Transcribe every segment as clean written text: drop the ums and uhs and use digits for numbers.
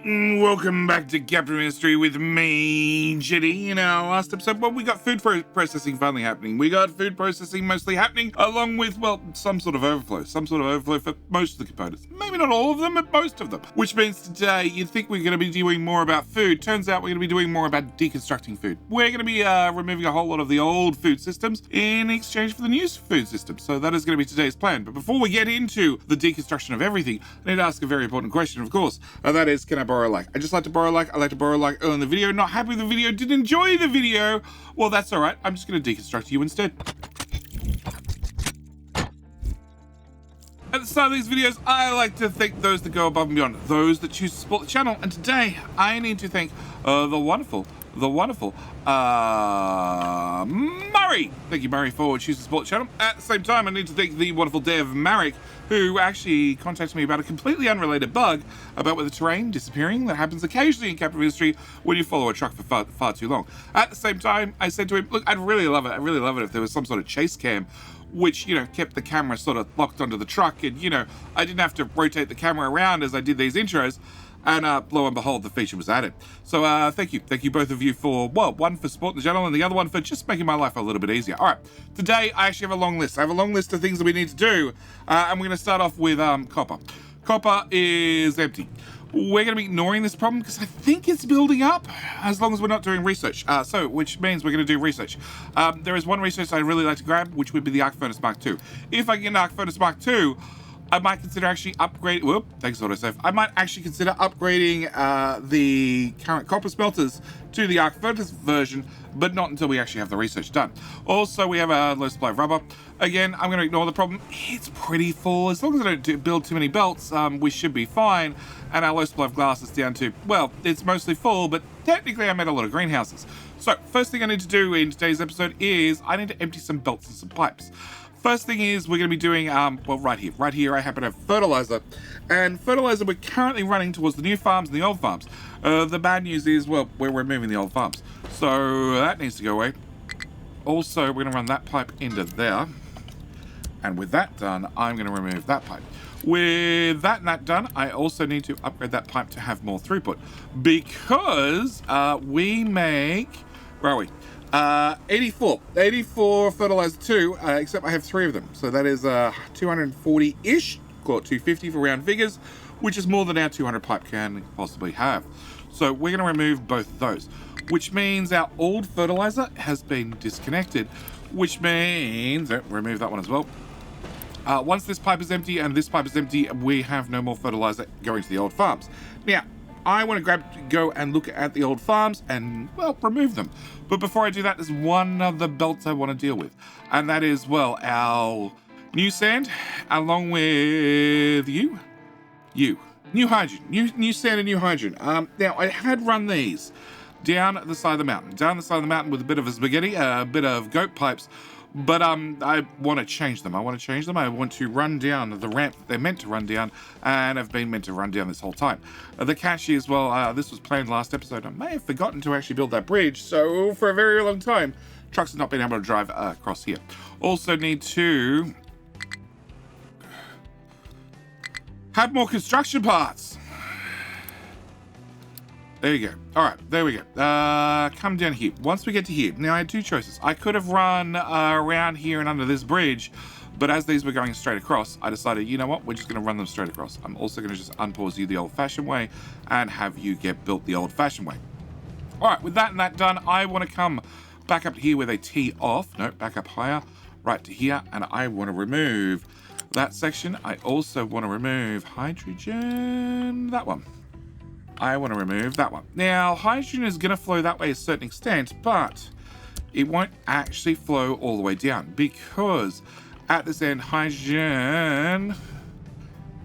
right, and welcome back to Captain Mystery with me, Jetty. In our last episode, well, we got food processing finally happening. We got food processing mostly happening, along with, well, some sort of overflow for most of the components. Maybe not all of them, but most of them. Which means today, you'd think we're going to be doing more about food. Turns out we're going to be doing more about deconstructing food. We're going to be removing a whole lot of the old food systems in exchange for the new food systems. So that is going to be today's plan. But before we get into the deconstruction of everything, I need to ask a very important question, of course. That is, can I borrow a like? I just like to borrow a like. I like to borrow a like early in the video. Not happy with the video, didn't enjoy the video. Well, that's all right. I'm just going to deconstruct you instead. At the start of these videos, I like to thank those that go above and beyond, those that choose to support the channel. And today, I need to thank the wonderful Murray. Thank you, Murray, for choosing to support the channel. At the same time, I need to thank the wonderful dev, Marek, who actually contacted me about a completely unrelated bug about with the terrain disappearing that happens occasionally in Captain Mystery when you follow a truck for far too long. At the same time, I said to him, look, I'd really love it if there was some sort of chase cam which, you know, kept the camera sort of locked onto the truck and, you know, I didn't have to rotate the camera around as I did these intros. And lo and behold, the feature was added. So thank you both of you for, well, one for supporting the channel and the other one for just making my life a little bit easier. All right, today I actually have a long list. I have a long list of things that we need to do. And we're going to start off with copper. Copper is empty. We're going to be ignoring this problem because I think it's building up as long as we're not doing research. Which means we're going to do research. There is one research I'd really like to grab, which would be the Arc Furnace Mark II. If I get an Arc Furnace Mark II, I might consider actually upgrading. Whoop, thanks, autosave. I might actually consider upgrading the current copper smelters to the Arc Furnace version, but not until we actually have the research done. Also, we have a low supply of rubber. Again, I'm going to ignore the problem. It's pretty full. As long as I don't build too many belts, we should be fine. And our low supply of glass is down to, well, it's mostly full, but technically I made a lot of greenhouses. So, first thing I need to do in today's episode is I need to empty some belts and some pipes. First thing is we're going to be doing, well, right here I happen to have fertilizer. And fertilizer we're currently running towards the new farms and the old farms. The bad news is, well, we're removing the old farms. So that needs to go away. Also, we're going to run that pipe into there. And with that done, I'm going to remove that pipe. With that and that done, I also need to upgrade that pipe to have more throughput. Because we make, where are we? 84 fertilizer 2, except I have 3 of them. So that is 240-ish, call it 250 for round figures, which is more than our 200 pipe can possibly have. So we're going to remove both of those, which means our old fertilizer has been disconnected, which means, remove that one as well. Once this pipe is empty and this pipe is empty, we have no more fertilizer going to the old farms. Now, I want to go and look at the old farms and, well, remove them. But before I do that, there's one other belt I want to deal with. And that is, well, our new sand, along with new hydrogen. New sand and new hydrogen. Now, I had run these down the side of the mountain. Down the side of the mountain with a bit of a spaghetti, a bit of goat pipes. But I want to change them. I want to run down the ramp that they're meant to run down and have been meant to run down this whole time. The catch is, well, this was planned last episode. I may have forgotten to actually build that bridge. So for a very long time, trucks have not been able to drive across here. Also need to have more construction parts. There you go. All right, there we go. Come down here. Once we get to here, now I had 2 choices. I could have run around here and under this bridge, but as these were going straight across, I decided, you know what? We're just going to run them straight across. I'm also going to just unpause you the old-fashioned way and have you get built the old-fashioned way. All right, with that and that done, I want to come back up to here where they tee off. No, back up higher, right to here, and I want to remove that section. I also want to remove hydrogen, that one. I want to remove that one. Now, hydrogen is going to flow that way to a certain extent, but it won't actually flow all the way down because at this end, hydrogen...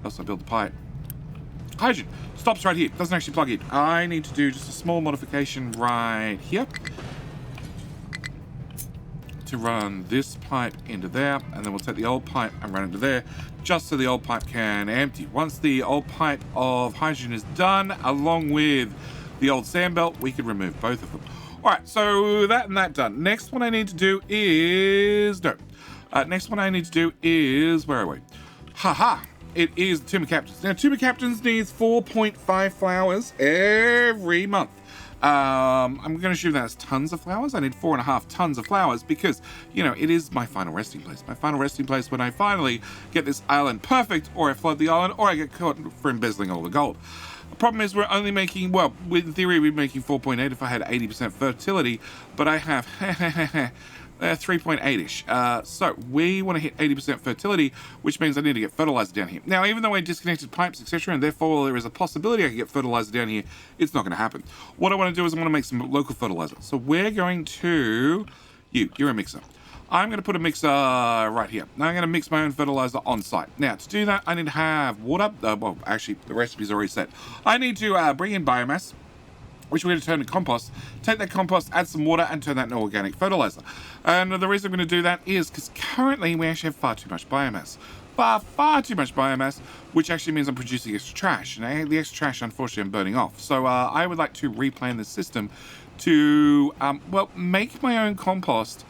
Also, I built the pipe. Hydrogen stops right here. Doesn't actually plug in. I need to do just a small modification right here to run this pipe into there, and then we'll take the old pipe and run into there, just so the old pipe can empty. Once the old pipe of hydrogen is done, along with the old sand belt, we can remove both of them. All right, so that and that done. Next one I need to do is, where are we? Haha. it is Tuber Captains. Now, Tuber Captains needs 4.5 flowers every month. I'm going to assume that's tons of flowers. I need 4.5 tons of flowers because, you know, it is my final resting place. My final resting place when I finally get this island perfect, or I flood the island, or I get caught for embezzling all the gold. The problem is we're only making, well, in theory, we'd be making 4.8 if I had 80% fertility, but I have 3.8-ish. So we want to hit 80% fertility, which means I need to get fertilizer down here. Now, even though I disconnected pipes, etc., and therefore there is a possibility I can get fertilizer down here, it's not going to happen. What I want to do is I want to make some local fertilizer. So we're going to... You're a mixer. I'm going to put a mixer right here. Now I'm going to mix my own fertilizer on site. Now, to do that, I need to have water. Well, actually, the recipe's already set. I need to bring in biomass, which we're going to turn to compost. Take that compost, add some water, and turn that into organic fertilizer. And the reason I'm going to do that is because currently we actually have far too much biomass. Far too much biomass, which actually means I'm producing extra trash. And the extra trash, unfortunately, I'm burning off. So I would like to replan the system to, well, make my own compost,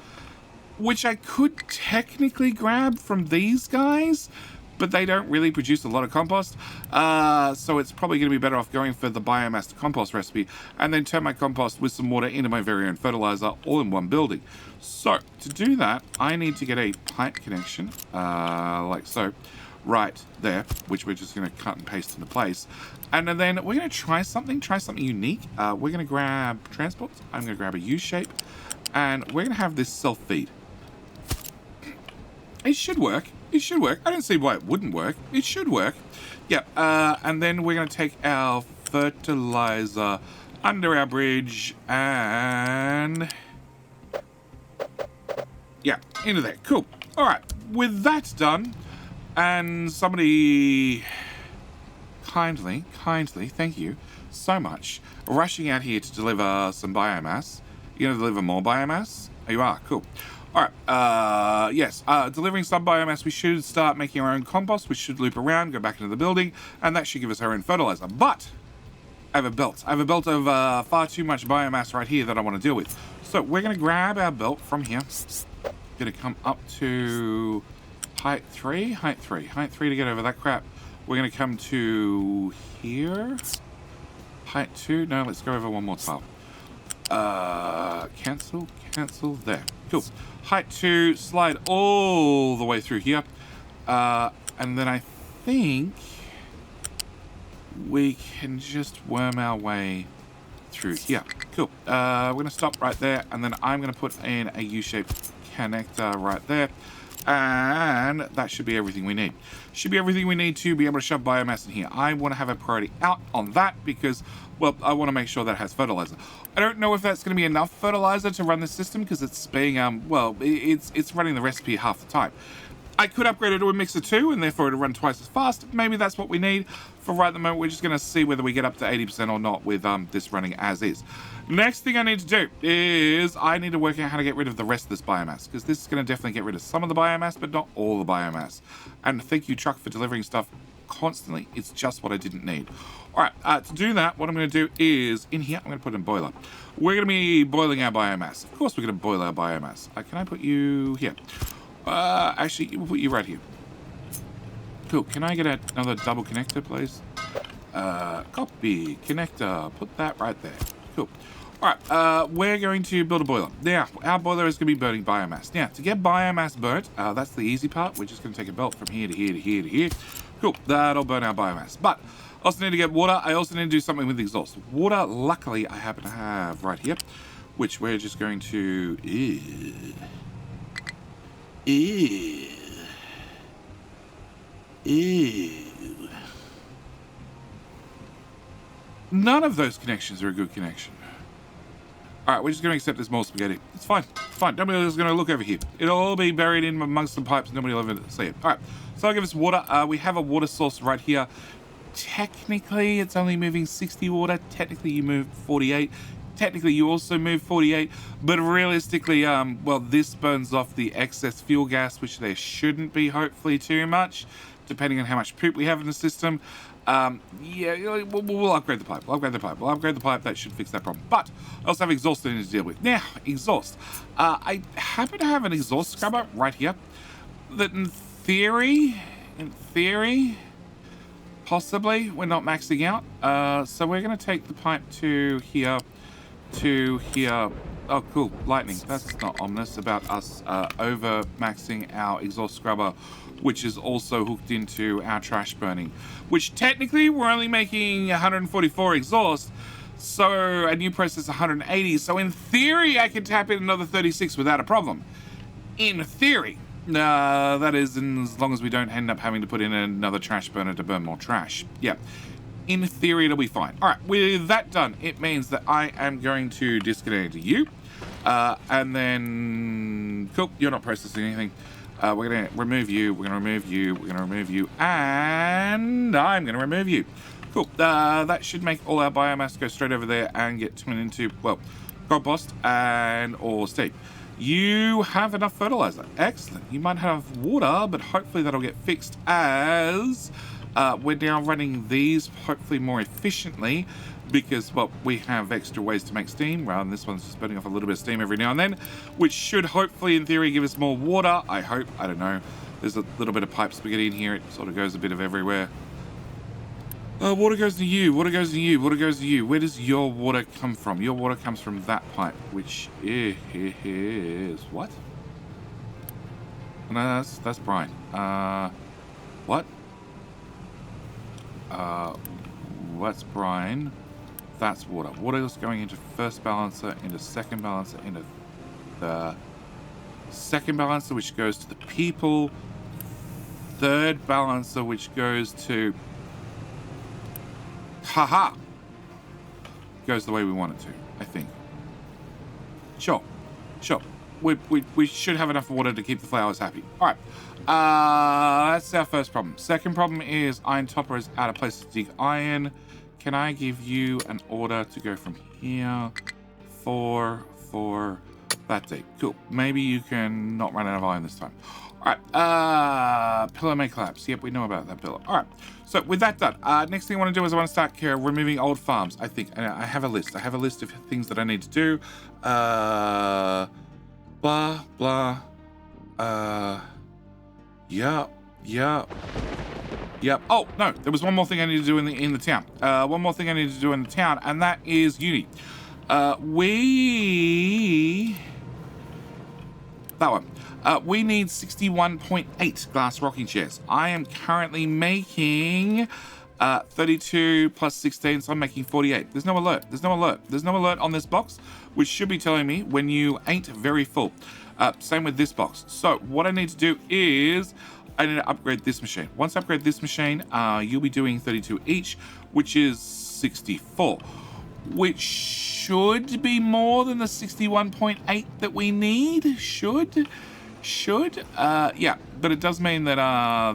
which I could technically grab from these guys, but they don't really produce a lot of compost. So it's probably going to be better off going for the biomass to compost recipe and then turn my compost with some water into my very own fertilizer all in one building. So to do that, I need to get a pipe connection, like so, right there, which we're just going to cut and paste into place. And then we're going to try something unique. We're going to grab transports. I'm going to grab a U-shape, and we're going to have this self-feed. It should work. It should work. I don't see why it wouldn't work. It should work. Yeah, and then we're going to take our fertilizer under our bridge and... yeah, into there. Cool. All right. With that done, and somebody kindly, thank you so much, rushing out here to deliver some biomass. You're going to deliver more biomass? Oh, you are? Cool. All right, yes, delivering some biomass, we should start making our own compost, which should loop around, go back into the building, and that should give us our own fertilizer. But I have a belt. I have a belt of far too much biomass right here that I want to deal with. So we're going to grab our belt from here. Going to come up to height 3 to get over that crap. We're going to come to here. Height 2. No, let's go over one more tile. Cancel, there. Cool. Height 2, slide all the way through here. And then I think we can just worm our way through here. Cool. We're going to stop right there, and then I'm going to put in a U-shaped connector right there. And that should be everything we need. Should be everything we need to be able to shove biomass in here. I want to have a priority out on that because, well, I want to make sure that it has fertilizer. I don't know if that's going to be enough fertilizer to run the system because it's being, well, it's running the recipe half the time. I could upgrade it to a mixer too, and therefore it'll run twice as fast. Maybe that's what we need. For right at the moment, we're just going to see whether we get up to 80% or not with this running as is. Next thing I need to do is I need to work out how to get rid of the rest of this biomass, because this is going to definitely get rid of some of the biomass, but not all the biomass. And thank you, truck, for delivering stuff constantly. It's just what I didn't need. All right, to do that, what I'm going to do is, in here, I'm going to put in a boiler. We're going to be boiling our biomass. Of course, we're going to boil our biomass. Can I put you here? Actually, we'll put you right here. Cool. Can I get another double connector, please? Copy. Connector. Put that right there. Cool. Alright, we're going to build a boiler. Now, our boiler is going to be burning biomass. Now, to get biomass burnt, that's the easy part. We're just going to take a belt from here to here to here to here. Cool. That'll burn our biomass. But I also need to get water. I also need to do something with the exhaust. Water, luckily, I happen to have right here, which we're just going to... None of those connections are a good connection. Alright, we're just going to accept there's more spaghetti. It's fine. It's fine. Nobody's going to look over here. It'll all be buried in amongst some pipes. Nobody will ever see it. Alright, so I'll give us water. We have a water source right here. Technically, it's only moving 60 water. Technically, you move 48. Technically, you also move 48. But realistically, well, this burns off the excess fuel gas, which there shouldn't be, hopefully, too much, depending on how much poop we have in the system. Yeah, we'll upgrade the pipe. We'll upgrade the pipe. That should fix that problem. But I also have exhaust I need to deal with. Now, exhaust. I happen to have an exhaust scrubber right here that in theory, Possibly. We're not maxing out. So we're going to take the pipe to here, to here. Oh, cool. Lightning. That's not ominous about us over maxing our exhaust scrubber, which is also hooked into our trash burning, which technically we're only making 144 exhaust. So a new process 180. So in theory, I can tap in another 36 without a problem. In theory. That is, as long as we don't end up having to put in another trash burner to burn more trash. Yeah. In theory, it'll be fine. All right, with that done, it means that I am going to disconnect you. And then, cool, you're not processing anything. We're going to remove you, we're going to remove you, we're going to remove you, and I'm going to remove you. Cool. That should make all our biomass go straight over there and get turned into, well, compost and or steam. You have enough fertilizer. Excellent. You might have water, but hopefully that'll get fixed as we're now running these hopefully more efficiently because, well, we have extra ways to make steam rather than this one's just burning off a little bit of steam every now and then, which should hopefully in theory give us more water. I hope. I don't know. There's a little bit of pipe spaghetti in here. It sort of goes a bit of everywhere. Water goes to you, water goes to you, water goes to you. Where does your water come from? Your water comes from that pipe, which is what? No, that's Brian. What? What's Brian? That's water. Water is going into first balancer, into second balancer, into the second balancer, which goes to the people. Third balancer, which goes to haha. Goes the way we want it to, I think. Sure. We should have enough water to keep the flowers happy. All right. That's our first problem. Second problem is iron topper is out of place to dig iron. Can I give you an order to go from here for that day? Cool. Maybe you can not run out of iron this time. All right. Pillar may collapse. Yep, we know about that pillar. All right. So with that done, next thing I want to do is I want to start removing old farms. I think I have a list. I have a list of things that I need to do. Blah blah. Yep. Oh no, there was one more thing I need to do in the town. One more thing I need to do in the town, and that is uni. That one. We need 61.8 glass rocking chairs. I am currently making 32 plus 16, so I'm making 48. There's no alert. There's no alert on this box, which should be telling me when you ain't very full. Same with this box. So what I need to do is I need to upgrade this machine. Once I upgrade this machine, you'll be doing 32 each, which is 64, which should be more than the 61.8 that we need. Should. Yeah, but it does mean that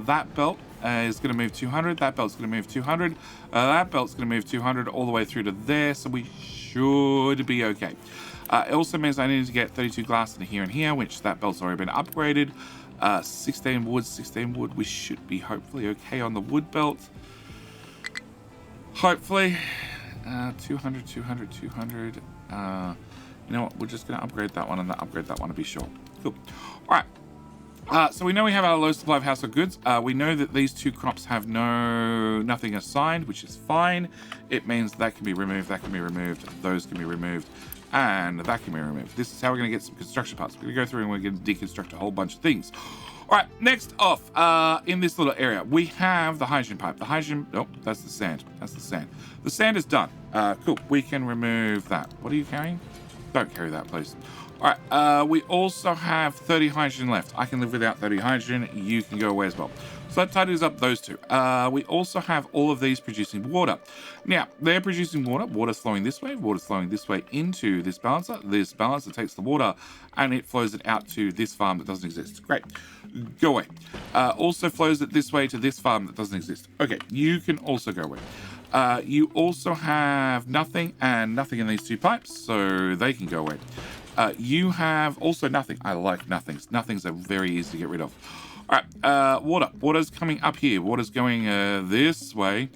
that belt is going to move 200. That belt's going to move 200. That belt's going to move 200 all the way through to there, so we should be okay. It also means I need to get 32 glass in here and here, which that belt's already been upgraded. 16 wood. We should be hopefully okay on the wood belt. Hopefully. 200. You know what? We're just going to upgrade that one and upgrade that one to be sure. Cool. All right. So we know we have our low supply of household goods. We know that these two crops have nothing assigned, which is fine. It means that can be removed, that can be removed, those can be removed, and that can be removed. This is how we're going to get some construction parts. We're going to go through and we're going to deconstruct a whole bunch of things. All right, next off, in this little area, we have the hydrogen pipe. The hydrogen, nope, that's the sand. That's the sand. The sand is done. Cool, we can remove that. What are you carrying? Don't carry that, please. All right, we also have 30 hydrogen left. I can live without 30 hydrogen. You can go away as well. So that tidies up those two. We also have all of these producing water. Now, they're producing water. Water's flowing this way. Water's flowing this way into this balancer. This balancer takes the water and it flows it out to this farm that doesn't exist. Great. Go away. Also flows it this way to this farm that doesn't exist. Okay, you can also go away. You also have nothing and nothing in these two pipes, so they can go away. You have also nothing. I like nothings. Nothings are very easy to get rid of. All right, water. Water's coming up here. Water's going this way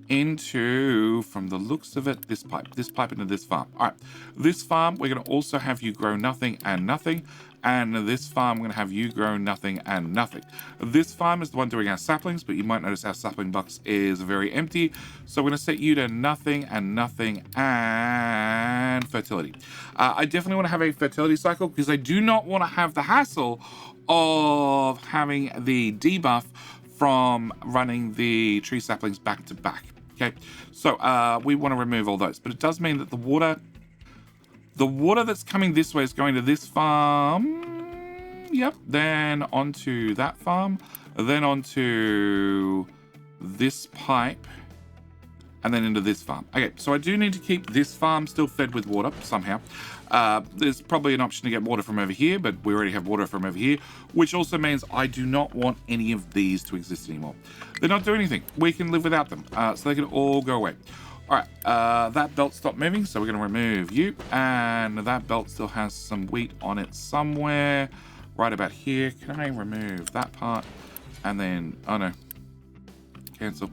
into, from the looks of it, this pipe into this farm. All right, this farm, we're going to also have you grow nothing and nothing. And this farm, we're going to have you grow nothing and nothing. This farm is the one doing our saplings, but you might notice our sapling box is very empty. So we're going to set you to nothing and nothing and fertility. I definitely want to have a fertility cycle because I do not want to have the hassle of having the debuff from running the tree saplings back to back. Okay, so we want to remove all those, but it does mean that the water that's coming this way is going to this farm. Yep, then onto that farm, then onto this pipe, and then into this farm. Okay, so I do need to keep this farm still fed with water somehow. There's probably an option to get water from over here, but we already have water from over here, which also means I do not want any of these to exist anymore. They're not doing anything. We can live without them, so they can all go away. All right, that belt stopped moving, so we're going to remove you, and that belt still has some wheat on it somewhere, right about here. Can I remove that part? And then, oh no, cancel.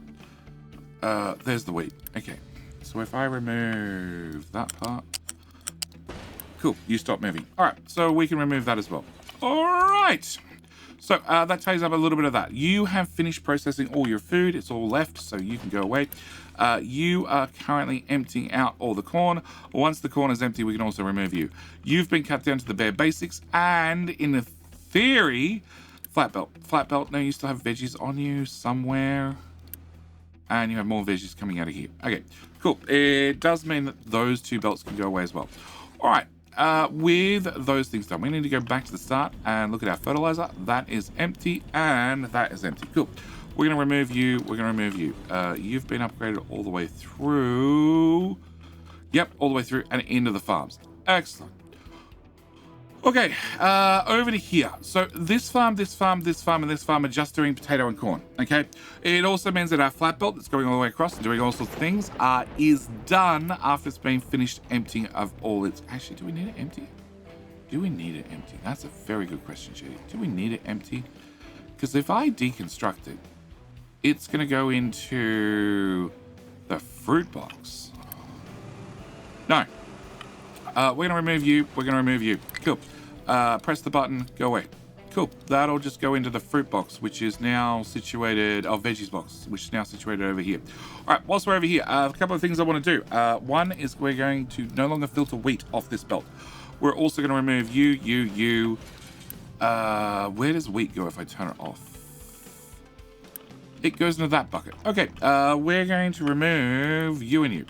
There's the wheat. Okay, so if I remove that part, cool, you stop moving. All right, so we can remove that as well. All right, so that ties up a little bit of that. You have finished processing all your food. It's all left, so you can go away. You are currently emptying out all the corn. Once the corn is empty, we can also remove you. You've been cut down to the bare basics, and in theory, flat belt. Flat belt, no, you still have veggies on you somewhere. And you have more veggies coming out of here. Okay, cool. It does mean that those two belts can go away as well. All right, with those things done, we need to go back to the start and look at our fertilizer. That is empty, and that is empty. Cool. We're going to remove you. We're going to remove you. You've been upgraded all the way through. Yep, all the way through and into the farms. Excellent. Okay, over to here. So this farm, this farm, this farm, and this farm are just doing potato and corn, okay? It also means that our flat belt that's going all the way across and doing all sorts of things is done after it's been finished emptying of all its... Actually, do we need it empty? Do we need it empty? That's a very good question, Shady. Do we need it empty? Because if I deconstruct it, it's going to go into the fruit box. No. We're going to remove you. We're going to remove you. Cool. Press the button. Go away. Cool. That'll just go into the fruit box, which is now situated... Oh, veggies box, which is now situated over here. All right, whilst we're over here, a couple of things I want to do. One is we're going to no longer filter wheat off this belt. We're also going to remove you. Where does wheat go if I turn it off? It goes into that bucket. Okay, we're going to remove you and you.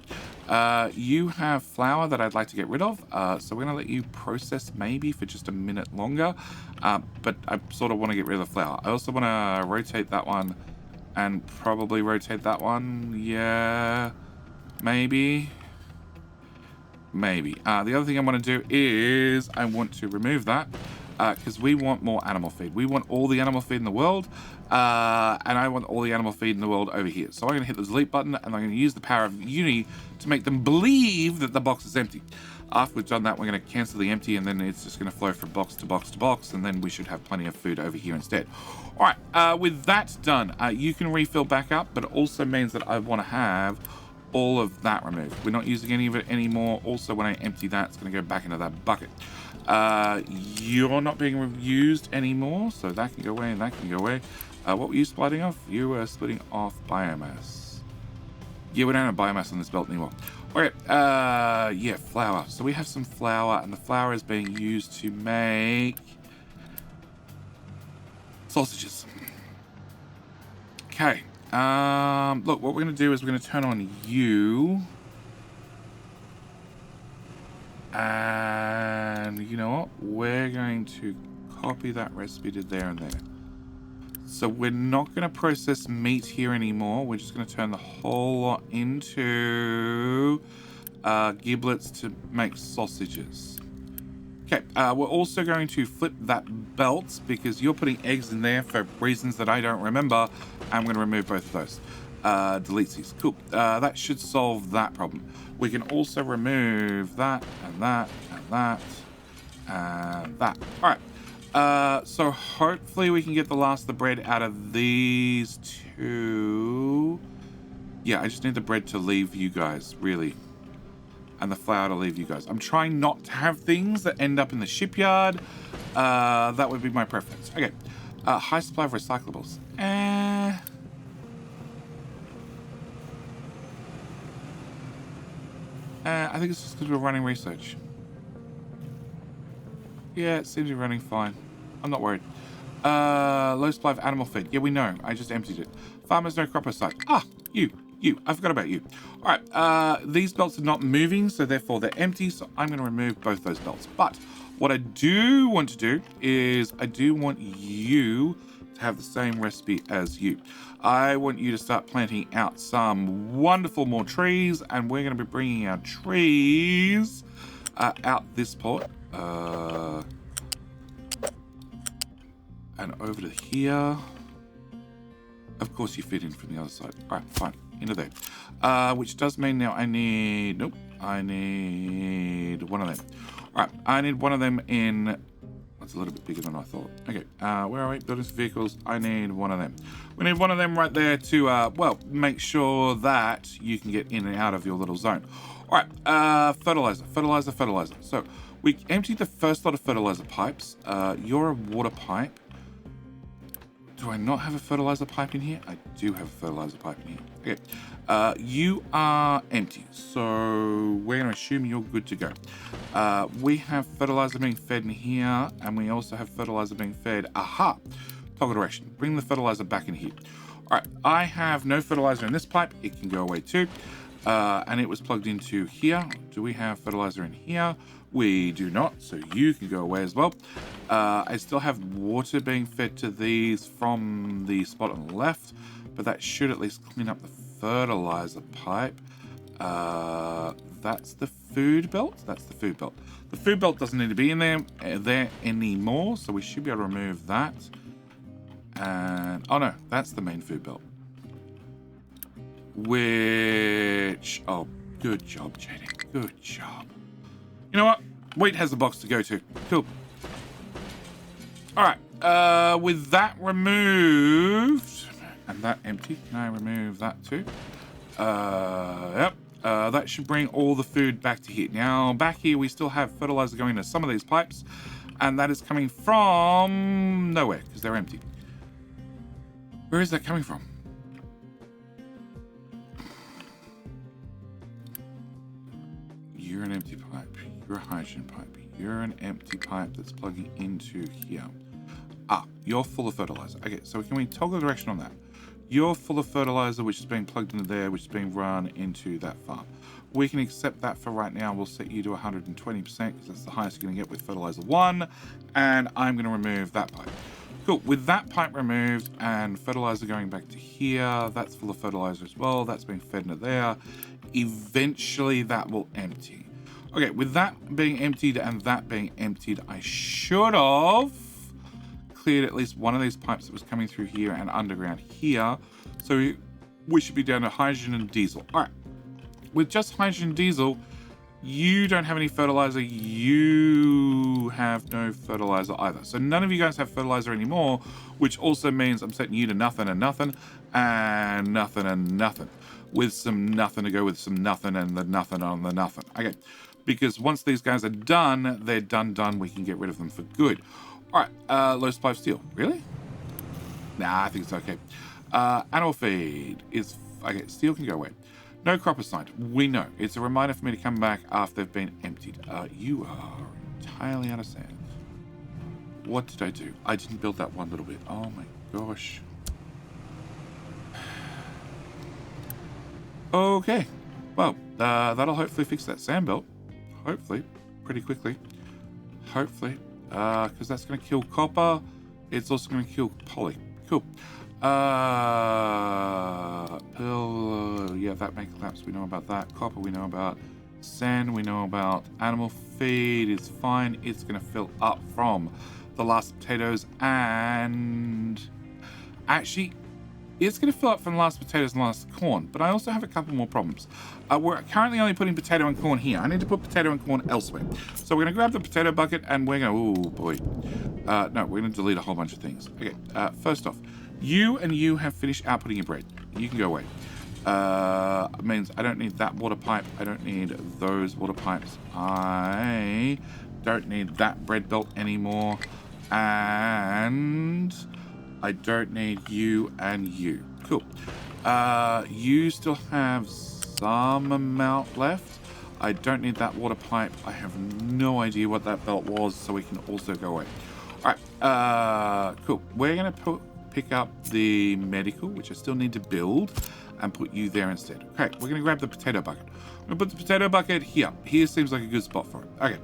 You have flour that I'd like to get rid of, so we're going to let you process maybe for just a minute longer, but I sort of want to get rid of the flour. I also want to rotate that one and probably rotate that one. Yeah, maybe. The other thing I want to do is I want to remove that because we want more animal feed. We want all the animal feed in the world, and I want all the animal feed in the world over here. So I'm going to hit the delete button, and I'm going to use the power of Unity to make them believe that the box is empty. After we've done that, we're going to cancel the empty, and then it's just going to flow from box to box to box, and then we should have plenty of food over here instead. All right, with that done, you can refill back up, but it also means that I want to have all of that removed. We're not using any of it anymore. Also, when I empty that, it's going to go back into that bucket. You're not being used anymore, so that can go away and that can go away. What were you splitting off? You were splitting off biomass. Yeah, we don't have biomass on this belt anymore. Okay, yeah, flour. So we have some flour, and the flour is being used to make sausages. Okay. Look, what we're going to do is we're going to turn on you. And you know what? We're going to copy that recipe to there and there. So we're not going to process meat here anymore. We're just going to turn the whole lot into giblets to make sausages. Okay, we're also going to flip that belt because you're putting eggs in there for reasons that I don't remember. I'm going to remove both of those. Delete these. Cool. That should solve that problem. We can also remove that and that and that and that. All right. So hopefully we can get the last of the bread out of these two. Yeah, I just need the bread to leave you guys, really. And the flour to leave you guys. I'm trying not to have things that end up in the shipyard. That would be my preference. Okay. High supply of recyclables. I think it's just because we're running research. Yeah, it seems to be running fine. I'm not worried. Low supply of animal feed. Yeah, we know. I just emptied it. Farmers no crop site. Ah, you. I forgot about you. All right. These belts are not moving, so therefore they're empty. So I'm going to remove both those belts. But what I do want to do is I do want you to have the same recipe as you. I want you to start planting out some wonderful more trees, and we're going to be bringing our trees out this port. And over to here. Of course you fit in from the other side. All right, fine. Into there. Which does mean now I need... Nope. I need one of them. All right, I need one of them in... That's a little bit bigger than I thought. Okay, where are we? Buildings, vehicles. I need one of them. We need one of them right there to, well, make sure that you can get in and out of your little zone. All right, fertilizer. So we emptied the first lot of fertilizer pipes. You're a water pipe. Do I not have a fertilizer pipe in here? I do have a fertilizer pipe in here. Okay. You are empty, so we're going to assume you're good to go. We have fertilizer being fed in here, and we also have fertilizer being fed. Aha! Toggle direction. Bring the fertilizer back in here. All right. I have no fertilizer in this pipe. It can go away too. And it was plugged into here. Do we have fertilizer in here? We do not, so you can go away as well. I still have water being fed to these from the spot on the left, but that should at least clean up the fertilizer pipe. That's the food belt. That's the food belt. The food belt doesn't need to be in there anymore, so we should be able to remove that. And oh no, that's the main food belt. Which, oh, good job, Jaden. Good job. You know what? Wheat has a box to go to. Cool. All right. With that removed and that empty, can I remove that too? Yep. That should bring all the food back to here. Now, back here, we still have fertilizer going into some of these pipes, and that is coming from nowhere because they're empty. Where is that coming from? You're an empty pipe. You're a hydrogen pipe. You're an empty pipe that's plugging into here. Ah, you're full of fertilizer. Okay, so can we toggle the direction on that? You're full of fertilizer, which is being plugged into there, which is being run into that farm. We can accept that for right now. We'll set you to 120% because that's the highest you're going to get with fertilizer 1. And I'm going to remove that pipe. Cool. With that pipe removed and fertilizer going back to here, that's full of fertilizer as well. That's being fed into there. Eventually that will empty. Okay, with that being emptied and that being emptied, I should have cleared at least one of these pipes that was coming through here and underground here. So we should be down to hydrogen and diesel. All right. With just hydrogen and diesel, you don't have any fertilizer. You have no fertilizer either. So none of you guys have fertilizer anymore, which also means I'm setting you to nothing and nothing and nothing and nothing. With some nothing to go with some nothing and the nothing on the nothing. Okay. Because once these guys are done, they're done. We can get rid of them for good. All right, low supply of steel. Really? Nah, I think it's okay. Animal feed is... Okay, steel can go away. No crop assigned. We know. It's a reminder for me to come back after they've been emptied. You are entirely out of sand. What did I do? I didn't build that one little bit. Oh my gosh. Okay. Well, that'll hopefully fix that sand belt. Hopefully. Pretty quickly. Hopefully. Because that's going to kill copper. It's also going to kill poly. Cool. Pearl, yeah, that may collapse. We know about that. Copper, we know about. Sand, we know about. Animal feed is fine. It's going to fill up from the last potatoes and... Actually, it's going to fill up from the last potatoes and last corn, but I also have a couple more problems. We're currently only putting potato and corn here. I need to put potato and corn elsewhere. So we're going to grab the potato bucket and we're going to... Oh, boy. No, we're going to delete a whole bunch of things. Okay, first off, you have finished outputting your bread. You can go away. Means I don't need that water pipe. I don't need those water pipes. I don't need that bread belt anymore. And I don't need you and you. Cool. You still have some amount left. I don't need that water pipe. I have no idea what that belt was, so we can also go away. All right. Cool. We're going to pick up the medical, which I still need to build, and put you there instead. Okay, we're going to grab the potato bucket. I'm going to put the potato bucket here. Here seems like a good spot for it. Okay.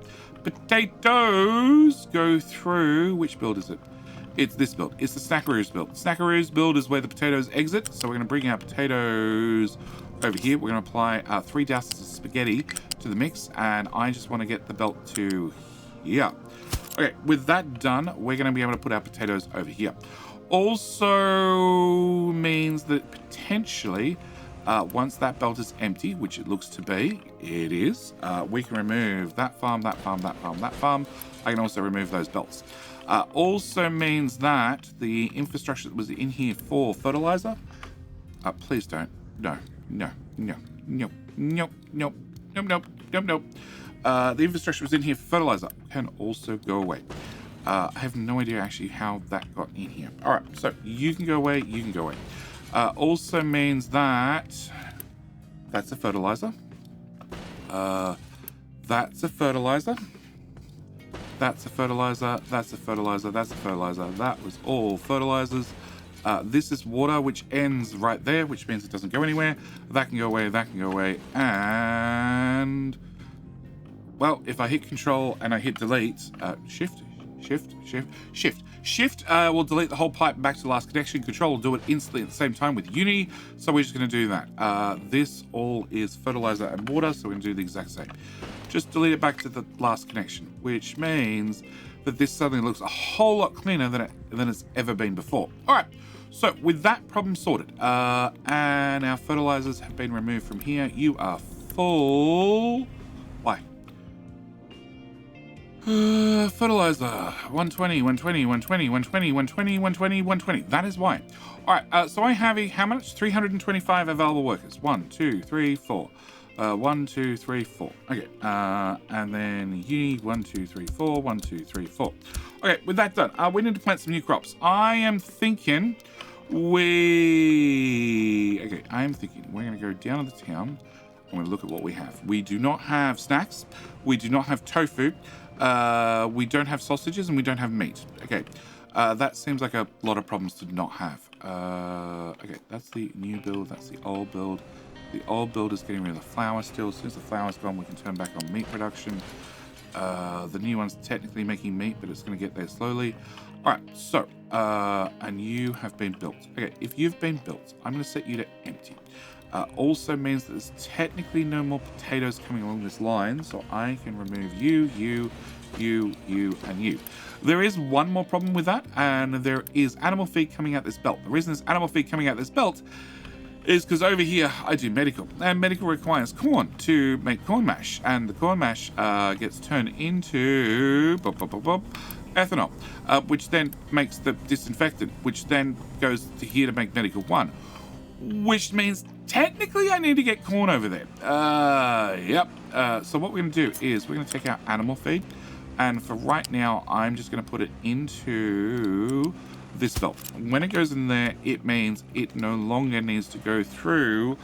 Potatoes go through... Which build is it? It's this build. It's the Snackaroos build. Snackaroos build is where the potatoes exit. So we're going to bring our potatoes over here. We're going to apply 3 douses of spaghetti to the mix. And I just want to get the belt to here. Okay, with that done, we're going to be able to put our potatoes over here. Also means that potentially, once that belt is empty, which it looks to be, it is, we can remove that farm, that farm, that farm, that farm. I can also remove those belts. Also means that the infrastructure that was in here for fertilizer, please don't. No, no, no, no, no, no, no, no, no, no. The infrastructure was in here for fertilizer can also go away. I have no idea actually how that got in here. All right, so you can go away, you can go away. Also means that that's a fertilizer. That's a fertilizer. That's a fertilizer. That's a fertilizer. That's a fertilizer. That was all fertilizers. This is water, which ends right there, which means it doesn't go anywhere. That can go away. That can go away. And well, if I hit Control and I hit Delete, Shift will delete the whole pipe back to the last connection. Control will do it instantly at the same time with Uni. So we're just going to do that. This all is fertilizer and water, so we're going to do the exact same. Just delete it back to the last connection, which means that this suddenly looks a whole lot cleaner than it's ever been before. All right. So with that problem sorted, and our fertilizers have been removed from here, you are full. Why? Fertilizer 120, 120, 120, 120, 120, 120, 120. That is why. All right. So I have how much? 325 available workers. 1, 2, 3, 4. 1, 2, 3, 4. Okay. And then Uni 1, 2, 3, 4. 1, 2, 3, 4. Okay. With that done, we need to plant some new crops. I am thinking we're going to go down to the town. I'm going to look at what we have. We do not have snacks. We do not have tofu. We don't have sausages, and we don't have meat. Okay. That seems like a lot of problems to not have. Okay, that's the new build. That's the old build. The old build is getting rid of the flour still. As soon as the flour's gone, we can turn back on meat production. The new one's technically making meat, but it's going to get there slowly. All right, so, and you have been built. Okay, if you've been built, I'm going to set you to empty. Also means that there's technically no more potatoes coming along this line, so I can remove you, and you. There is one more problem with that, and there is animal feed coming out this belt. The reason there's animal feed coming out this belt is because over here I do medical, and medical requires corn to make corn mash, and the corn mash gets turned into ethanol, which then makes the disinfectant, which then goes to here to make medical 1, which means technically I need to get corn over there. Yep. So what we're going to do is we're going to take our animal feed, and for right now I'm just going to put it into this belt. When it goes in there, it means it no longer needs to go through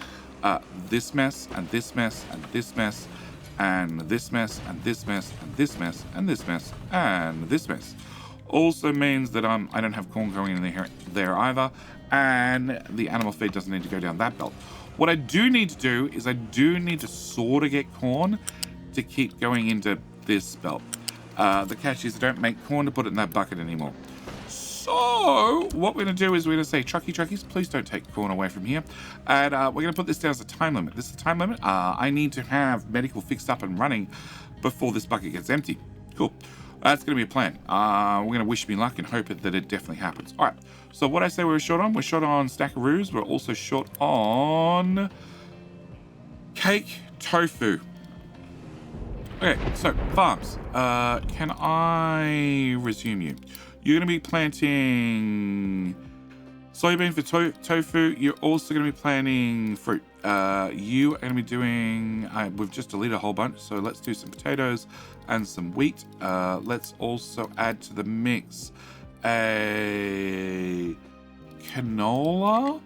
this mess and this mess and this mess and this mess and this mess and this mess and this mess and this mess. Also means that I don't have corn going in there either, and the animal feed doesn't need to go down that belt. What I do need to do is I do need to sort of get corn to keep going into this belt. The catch is I don't make corn to put it in that bucket anymore. So what we're going to do is we're going to say, truckies, please don't take corn away from here. And we're going to put this down as a time limit. This is a time limit. I need to have medical fixed up and running before this bucket gets empty. Cool. That's going to be a plan. We're going to wish me luck and hope that it definitely happens. All right. So what I say we're short on? We're short on Snackaroos. We're also short on cake tofu. Okay, so farms. Can I resume you? You're going to be planting Soybean for tofu. You're also going to be planting fruit. You are going to be doing... we've just deleted a whole bunch, so let's do some potatoes and some wheat. Let's also add to the mix a canola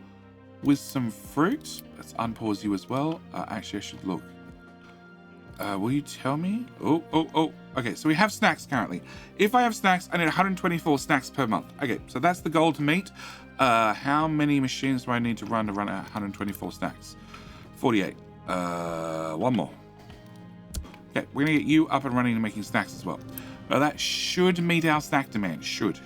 with some fruit. Let's unpause you as well. Actually, I should look. Will you tell me? Oh. Okay, so we have snacks currently. If I have snacks, I need 124 snacks per month. Okay, so that's the goal to meet. How many machines do I need to run 124 snacks? 48. One more. Okay, we're gonna get you up and running and making snacks as well. That should meet our snack demand. Should.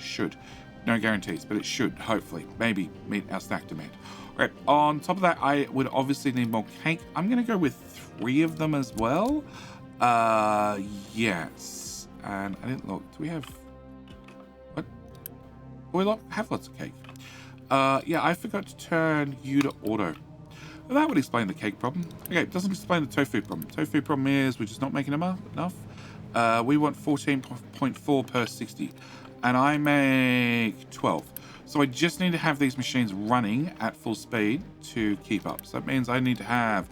No guarantees, but it should, hopefully, maybe meet our snack demand. All right, on top of that, I would obviously need more cake. I'm gonna go with 3 of them as well. Yes. And I didn't look. Do we have... What? We have lots of cake. Yeah, I forgot to turn you to auto. Well, that would explain the cake problem. Okay, it doesn't explain the tofu problem. Tofu problem is we're just not making enough. We want 14.4 per 60. And I make 12. So I just need to have these machines running at full speed to keep up. So that means I need to have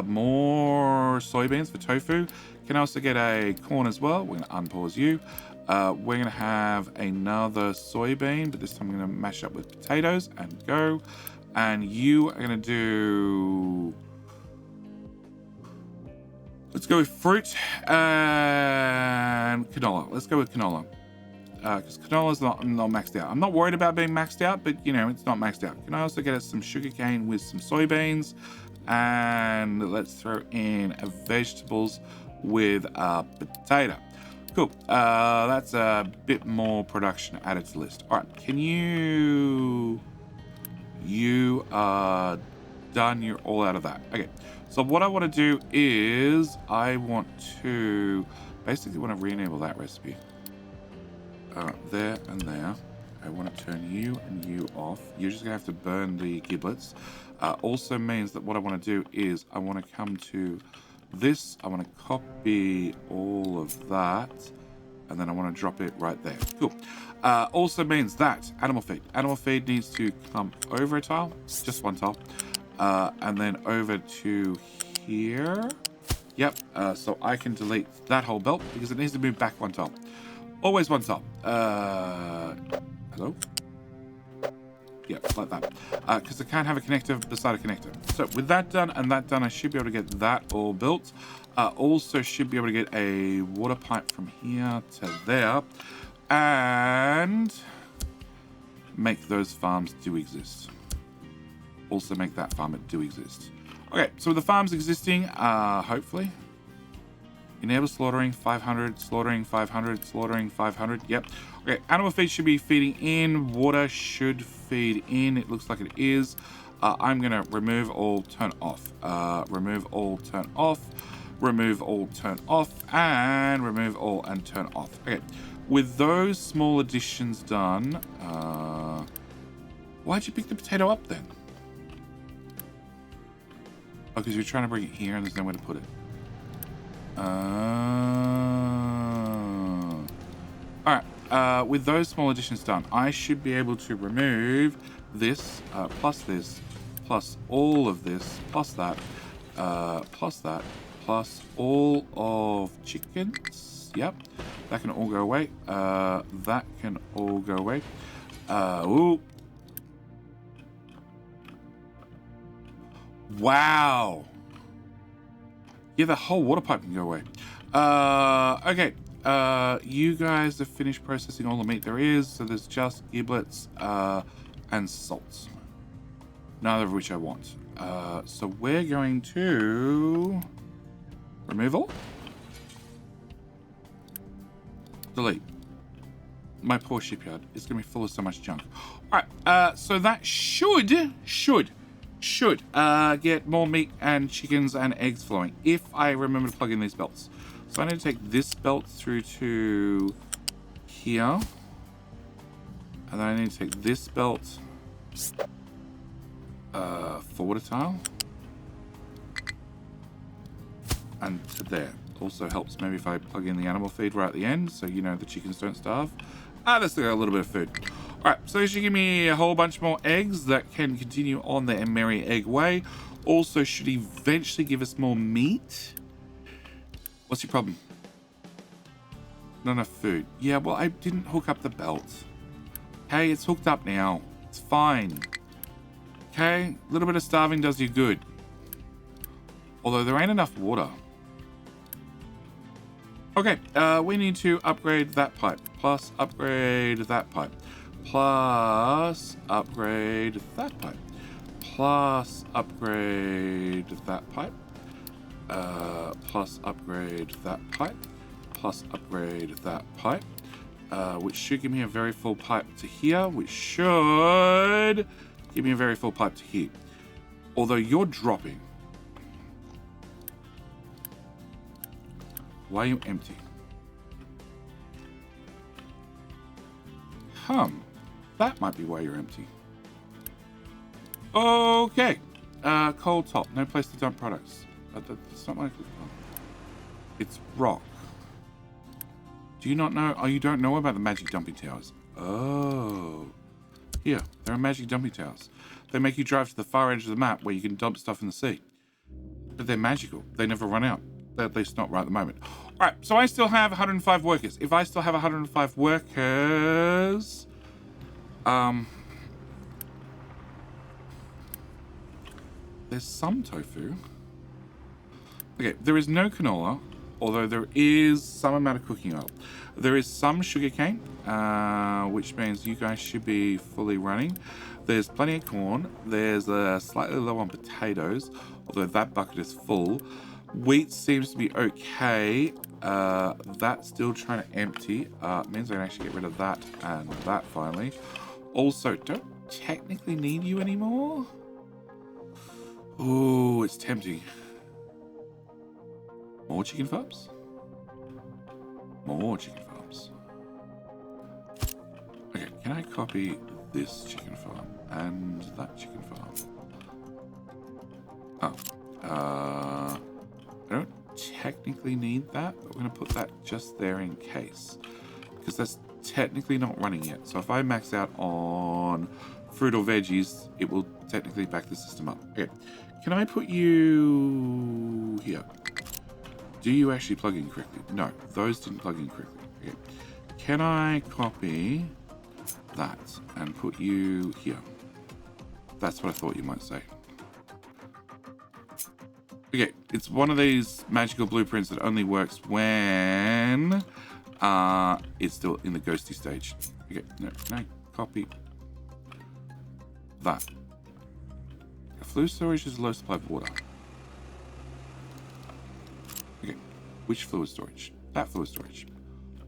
more soybeans for tofu. Can also get a corn as well. We're going to unpause you. We're going to have another soybean, but this time I'm going to mash up with potatoes and go. And you are going to do... Let's go with fruit and canola. Let's go with canola. Because canola's not maxed out. I'm not worried about being maxed out, but, you know, it's not maxed out. Can I also get us some sugar cane with some soybeans? And let's throw in vegetables with a potato. Cool. That's a bit more production added to the list. All right. Can you... You are done. You're all out of that. Okay. So what I want to do is I want to basically want to re-enable that recipe. There and there. I want to turn you and you off. You're just going to have to burn the giblets. Also means that what I want to do is I want to come to this. I want to copy all of that. And then I want to drop it right there. Cool. Also means that animal feed. Animal feed needs to come over a tile. Just one tile. And then over to here. Yep. So I can delete that whole belt because it needs to move back one tile. Always one tile. Hello? Yeah, like that. Because I can't have a connector beside a connector. So with that done and that done, I should be able to get that all built. Also should be able to get a water pipe from here to there. And make those farms do exist. Also make that farm do exist. Okay, so with the farms existing, hopefully. Enable slaughtering 500, slaughtering 500, slaughtering 500. Yep. Okay, animal feed should be feeding in. Water should feed in. It looks like it is. I'm going to remove all, turn off. Remove all, turn off. Remove all, turn off. And remove all and turn off. Okay. With those small additions done, why'd you pick the potato up then? Oh, because you're trying to bring it here and there's nowhere to put it. Alright, with those small additions done, I should be able to remove this, plus all of this, plus that, plus all of chickens. Yep, that can all go away. That can all go away. Ooh. Wow. Yeah, the whole water pipe can go away. Okay. You guys have finished processing all the meat there is, so there's just giblets and salts. Neither of which I want. So we're going to remove all. Delete. My poor shipyard is going to be full of so much junk. All right. So that should get more meat and chickens and eggs flowing if I remember to plug in these belts. So I need to take this belt through to here, and then I need to take this belt forward a tile and to there. Also helps maybe if I plug in the animal feed right at the end, so you know the chickens don't starve. Let's get a little bit of food. Alright, so this should give me a whole bunch more eggs that can continue on their merry egg way. Also should eventually give us more meat. What's your problem? Not enough food. Yeah, well, I didn't hook up the belt. Okay, it's hooked up now. It's fine. Okay, a little bit of starving does you good. Although there ain't enough water. Okay, we need to upgrade that pipe. Plus upgrade that pipe. Plus upgrade that pipe. Plus upgrade that pipe. Plus upgrade that pipe. Plus upgrade that pipe. Which should give me a very full pipe to here. Which should give me a very full pipe to here. Although you're dropping. Why are you empty? That might be why you're empty. Okay. Coal top. No place to dump products. That's not my... It's rock. Do you not know? Oh, you don't know about the magic dumping towers. Oh. Here, there are magic dumping towers. They make you drive to the far edge of the map where you can dump stuff in the sea. But they're magical. They never run out. At least not right at the moment. Alright, so I still have 105 workers. If I still have 105 workers... there's some tofu. Okay, there is no canola, although there is some amount of cooking oil. There is some sugarcane, which means you guys should be fully running. There's plenty of corn. There's slightly low on potatoes, although that bucket is full. Wheat seems to be okay. That's still trying to empty. Means I can actually get rid of that and that finally. Also, don't technically need you anymore. Ooh, it's tempting. More chicken farms? More chicken farms. Okay, can I copy this chicken farm and that chicken farm? Oh. I don't technically need that, but we're going to put that just there in case. Because that's technically not running yet. So if I max out on fruit or veggies, it will technically back the system up. Okay. Can I put you here? Do you actually plug in correctly? No, those didn't plug in correctly. Okay. Can I copy that and put you here? That's what I thought you might say. Okay, it's one of these magical blueprints that only works when it's still in the ghosty stage. Okay, no, copy that. Fluid storage is a low supply of water. Okay, which fluid storage? That fluid storage.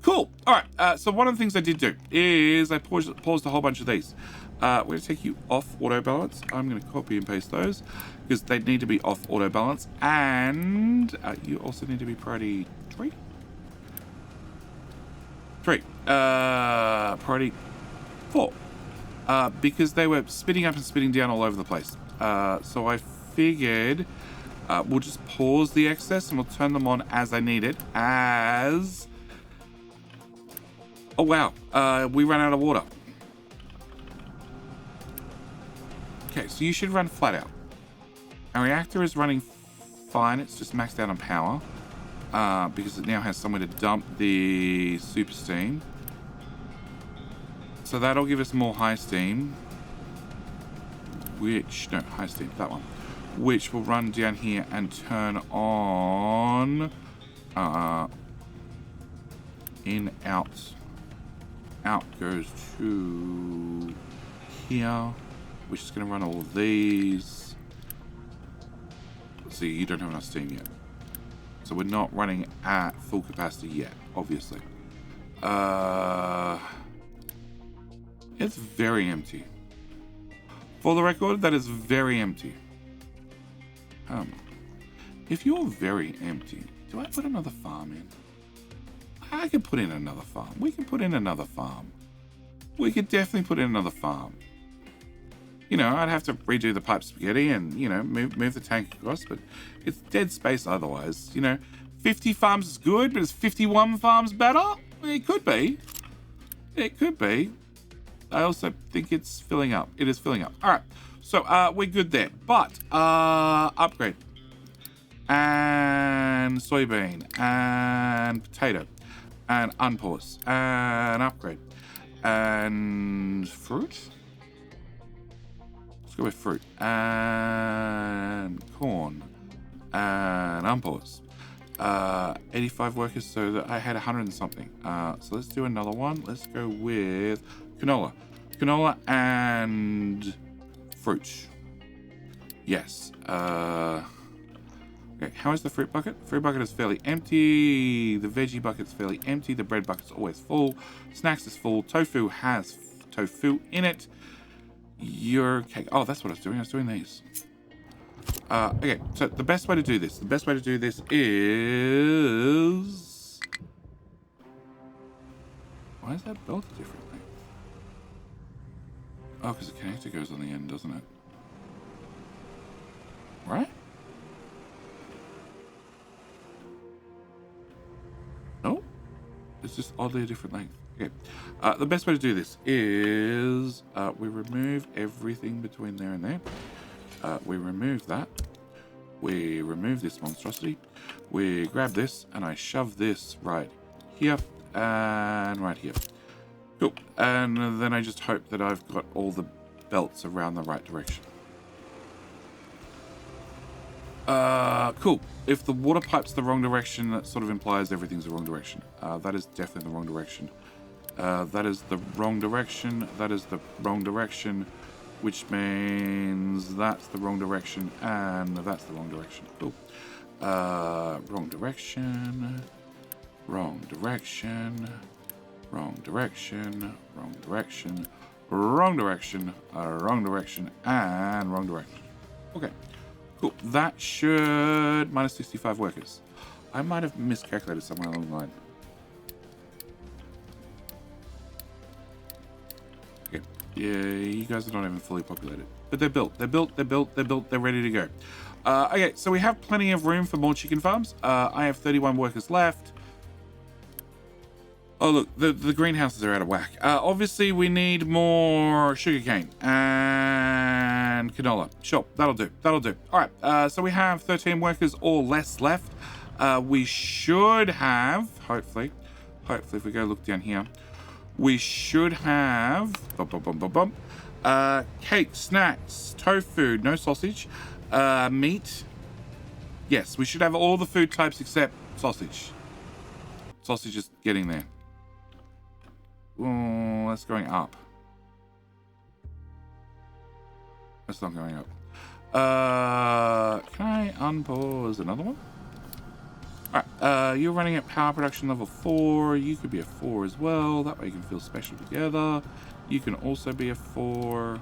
Cool. All right. So one of the things I did do is I paused a whole bunch of these. We're going to take you off auto balance. I'm going to copy and paste those because they need to be off auto balance, and you also need to be priority 3. Priority 4. Because they were spitting up and spitting down all over the place. So I figured we'll just pause the excess and we'll turn them on as I need it. Oh wow, we ran out of water. Okay, so you should run flat out. Our reactor is running fine. It's just maxed out on power because it now has somewhere to dump the super steam. So that'll give us more high steam. High steam, that one. Which will run down here and turn on in, out. Out goes to here, which is going to run all of these. See, you don't have enough steam yet. So we're not running at full capacity yet, obviously. It's very empty. For the record, that is very empty. If you're very empty, do I put another farm in? I could put in another farm. We can put in another farm. We could definitely put in another farm. You know, I'd have to redo the pipe spaghetti and, you know, move the tank across, but it's dead space otherwise. You know, 50 farms is good, but is 51 farms better? It could be. It could be. I also think it's filling up. It is filling up. All right. So we're good there. But upgrade. And soybean. And potato. And unpause. And upgrade. And fruit. Let's go with fruit. And corn. And unpause. 85 workers, so that I had 100 and something. So let's do another one. Let's go with canola. Canola and fruit. Yes. Okay, how is the fruit bucket? Fruit bucket is fairly empty. The veggie bucket's fairly empty. The bread bucket's always full. Snacks is full. Tofu has tofu in it. Your cake. Oh, that's what I was doing. I was doing these. Okay, so the best way to do this is... Why is that belt different? Oh, because the connector goes on the end, doesn't it? Right? No? It's just oddly a different length. Okay. The best way to do this is we remove everything between there and there. We remove that. We remove this monstrosity. We grab this and I shove this right here and right here. Cool. And then I just hope that I've got all the belts around the right direction. Cool. If the water pipe's the wrong direction, that sort of implies everything's the wrong direction. That is definitely the wrong direction. That is the wrong direction. That is the wrong direction. Which means that's the wrong direction, and that's the wrong direction. Cool. Wrong direction. Wrong direction. Wrong direction. Wrong direction. Wrong direction. Wrong direction, and wrong direction. Okay. Cool. That should... minus 65 workers. I might have miscalculated somewhere along the line. Okay. Yeah, you guys are not even fully populated. But they're built. They're built. They're built. They're built. They're ready to go. Okay, so we have plenty of room for more chicken farms. I have 31 workers left. Oh, look, the greenhouses are out of whack. Obviously, we need more sugarcane and canola. Sure, that'll do. That'll do. All right, so we have 13 workers or less left. We should have, hopefully, if we go look down here, we should have cake, snacks, tofu, no sausage, meat. Yes, we should have all the food types except sausage. Sausage is getting there. Oh, that's going up. That's not going up. Can I unpause another one? Alright, you're running at power production level 4. You could be a 4 as well. That way you can feel special together. You can also be a 4.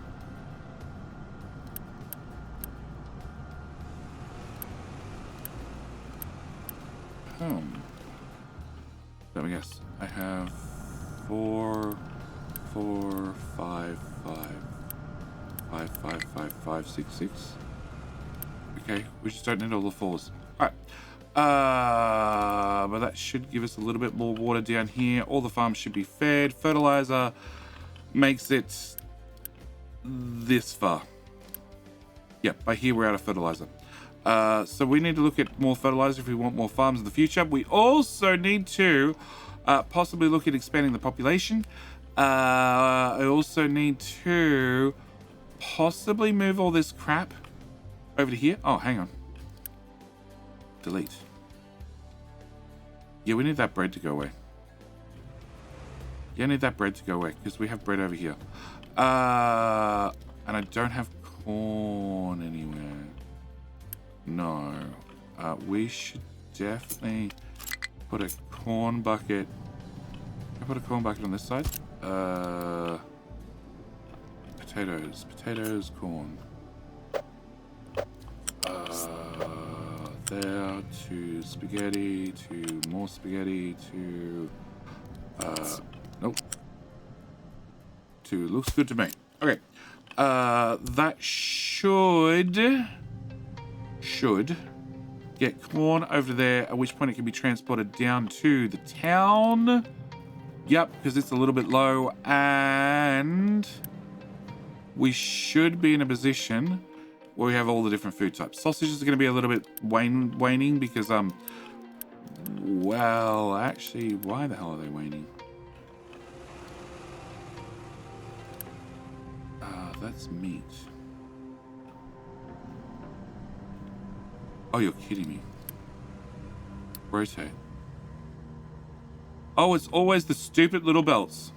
Let me guess. I have 4, 4, 5, 5, 5, 5, 5, 5, 6, 6. Okay, we just don't need all the 4s. Alright. But that should give us a little bit more water down here. All the farms should be fed. Fertilizer makes it this far. Yep, by here we're out of fertilizer. So we need to look at more fertilizer if we want more farms in the future. We also need to possibly look at expanding the population. I also need to possibly move all this crap over to here. Oh, hang on. Delete. Yeah, we need that bread to go away. Yeah, I need that bread to go away because we have bread over here. And I don't have corn anywhere. No. We should definitely put a corn bucket. Can I put a corn bucket on this side? Potatoes, corn. There, to spaghetti, to more spaghetti, to nope. To looks good to me. Okay. That should get corn over there, at which point it can be transported down to the town. Yep, because it's a little bit low, and we should be in a position where we have all the different food types. Sausages are going to be a little bit waning because, well, actually, why the hell are they waning? That's meat. Oh, you're kidding me. Rotate. Oh, it's always the stupid little belts.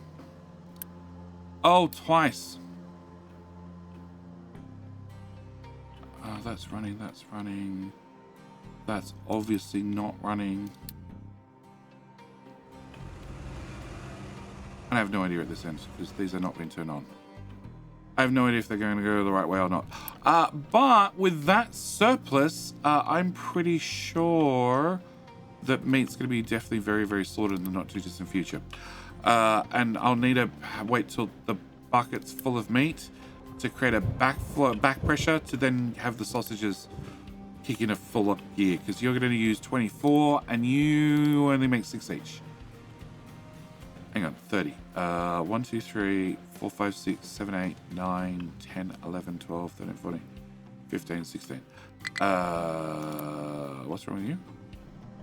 Oh, twice. That's running, that's running. That's obviously not running. I have no idea at this end because these are not being turned on. I have no idea if they're going to go the right way or not. But with that surplus, I'm pretty sure that meat's going to be definitely very, very slaughtered in the not too distant future. And I'll need to wait till the bucket's full of meat to create a back pressure to then have the sausages kick in a full up gear, because you're going to use 24 and you only make 6 each. Hang on, 30. 1, 2, 3, 4, 5, 6, 7, 8, 9, 10, 11, 12, 13, 14, 15, 16. What's wrong with you?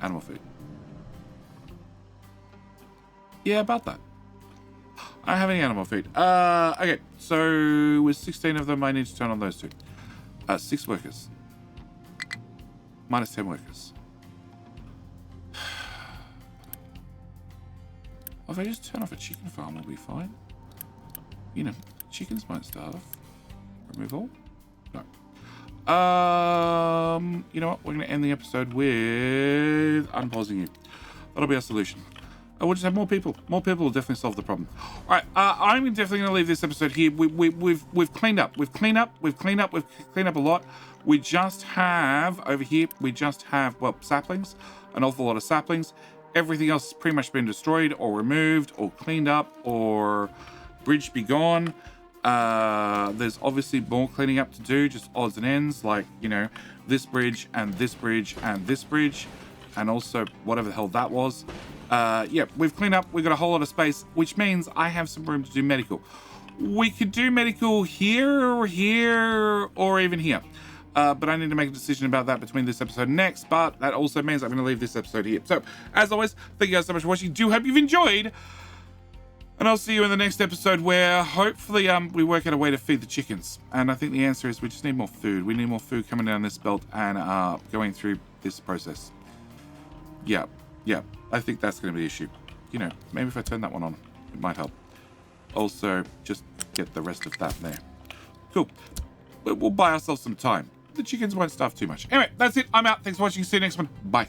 Animal food. Yeah, about that. I don't have any animal food. Okay, so with 16 of them, I need to turn on those two. 6 workers. Minus 10 workers. If I just turn off a chicken farm, we'll be fine. You know, chickens might starve. Remove all? No. You know what? We're going to end the episode with unpausing you. That'll be our solution. We'll just have more people. More people will definitely solve the problem. All right, I'm definitely going to leave this episode here. We've cleaned up. We've cleaned up a lot. We just have over here. We just have saplings, an awful lot of saplings. Everything else has pretty much been destroyed or removed or cleaned up or bridge be gone. There's obviously more cleaning up to do, just odds and ends, like, you know, this bridge and this bridge and this bridge, and also whatever the hell that was. Yeah, we've cleaned up. We've got a whole lot of space, which means I have some room to do medical. We could do medical here, or even here. But I need to make a decision about that between this episode and next. But that also means I'm going to leave this episode here. So, as always, thank you guys so much for watching. Do hope you've enjoyed. And I'll see you in the next episode where hopefully we work out a way to feed the chickens. And I think the answer is we just need more food. We need more food coming down this belt and going through this process. Yeah. I think that's going to be the issue. You know, maybe if I turn that one on, it might help. Also, just get the rest of that there. Cool. We'll buy ourselves some time. The chickens won't starve too much. Anyway, that's it. I'm out. Thanks for watching. See you next one. Bye.